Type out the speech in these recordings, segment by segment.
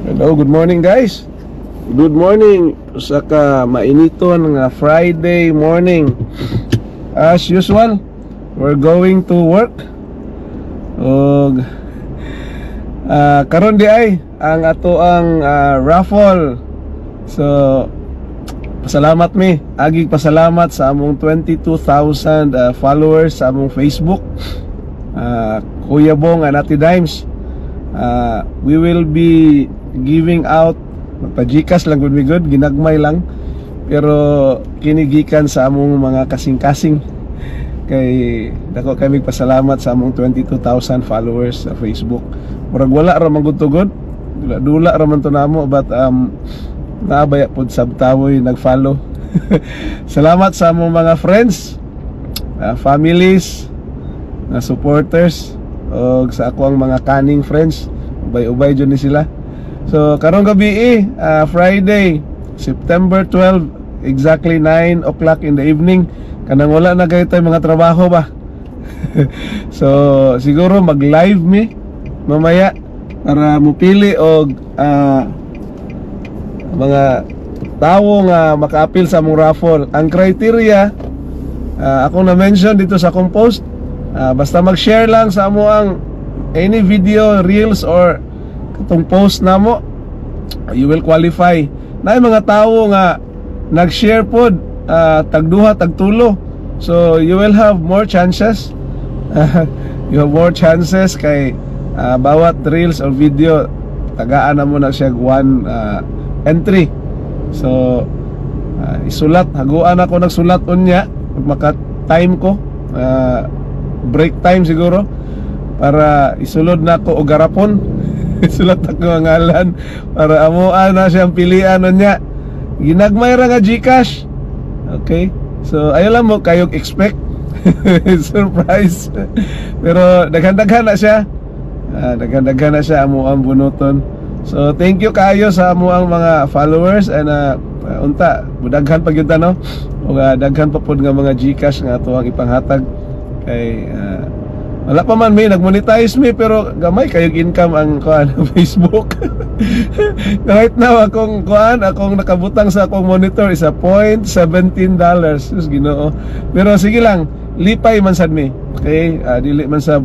Hello, good morning guys. Good morning sa ka mainiton nga Friday morning. As usual, we're going to work. Og karon di ay ang ato ang raffle. So pasalamat mi, agig pasalamat sa among 22,000 followers sa among Facebook. Kuya Bong and Ate Dimes. We will be giving out magpa-Gcash lang good, ginagmay lang, pero kinigikan sa among mga kasing-kasing. Kay dako kami pasalamat sa among 22,000 followers sa Facebook. Murag wala ra man gud, dula ra man to namo, but naabaya pod sabtawoy nag-follow. Salamat sa among mga friends, families, supporters, o sa ako ang mga kaning friends. Ubay-ubay dyan ni sila. So karong gabi Friday, September 12, exactly 9 o'clock in the evening. Kanang wala na kayo tayo mga trabaho ba. So siguro mag-live mi mamaya para mupili og mga tao nga maka-appeal sa among raffle. Ang criteria ako na mention dito sa akong post, basta mag-share lang sa amo ang any video, reels or katong post namo, you will qualify. Na mga tao nga nag-share pod tagduha tagtulo, so you will have more chances. You have more chances kay bawat reels or video tagaan na mo na siya one entry. So isulat, haguan ako nagsulat unya maka time ko, break time siguro, para isulod na ko og garapon. Isulat ako ang ngalan para amuan na siyang pilian niya. Ginagmay ra nga Gcash. Okay, so ayo lang mo kayong expect. Surprise. Pero daghan-daghan na siya. Daghan-daghan na siya amuang bunuton. So thank you kayo sa amuang mga followers, and unta budaghan pa gyud no, ug daghan pa pod nga mga Gcash nga ato ang ipanghatag kay wala pa man may nag-monetize mi, pero gamay kayong income ang Facebook. Right now akong nakabutang sa akong monitor is a $0.17. Sus Ginoo. Pero sige lang, lipay man sad mi. Okay, dili man sa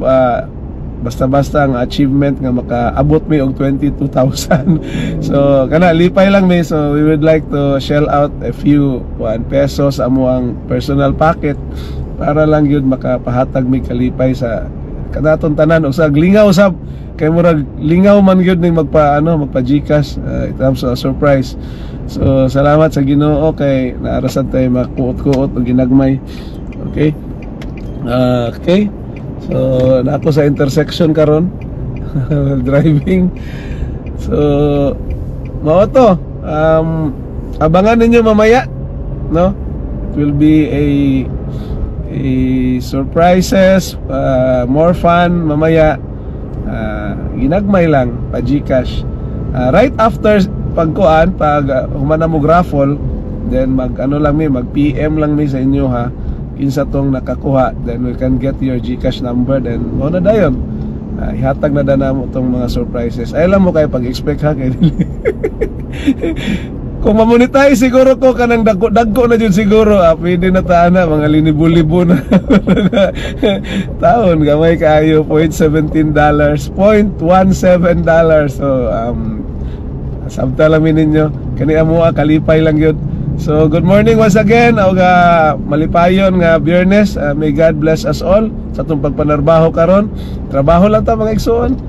basta-basta ang achievement nga makaabot mi og 22,000. So kana lipay lang mi. So we would like to shell out a few pesos amo ang personal pocket para lang yun makapahatag mi kalipay sa kanaton tanan, o sa lingaw sab kay murag lingaw man yun ning magpa Gcash in terms of surprise. So salamat sa Ginoo kay naarasan tayo makuot-kuot o ginagmay. Okay, okay, so nako sa intersection karon driving. So mao to, abangan ninyo mamaya, no? It will be a surprises, more fun mamaya. Ginagmay lang pa Gcash right after pag humana mo raffle, then mag PM lang mi sa inyo ha kinsa tong nakakuha, then we can get your Gcash number, then mo na dayon ihatag na dana mo tong mga surprises. Ay lang mo kay pag-expect ha kay kung mamonetize siguro ko kanang dagko na jud siguro, pwede na taana mga linibo-libo na taon gamay kaayo. $0.17, $0.17. So sabtalamin ninyo kani amo kalipay lang yun. So good morning once again, og malipayon nga Biyernes. May God bless us all sa atong pagpanarbaho karon. Trabaho lang ta mga igsoon.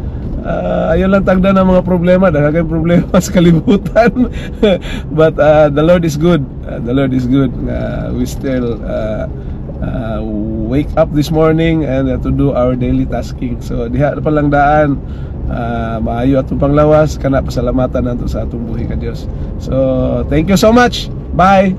Ayun lang tagda ng mga problema, dahil problema sa kalibutan. But the Lord is good. The Lord is good. We still wake up this morning and to do our daily tasking. So diha pa lang daan, maayo atong panglawas kana pasalamatan nato sa atong buhi ka Dios. So thank you so much. Bye.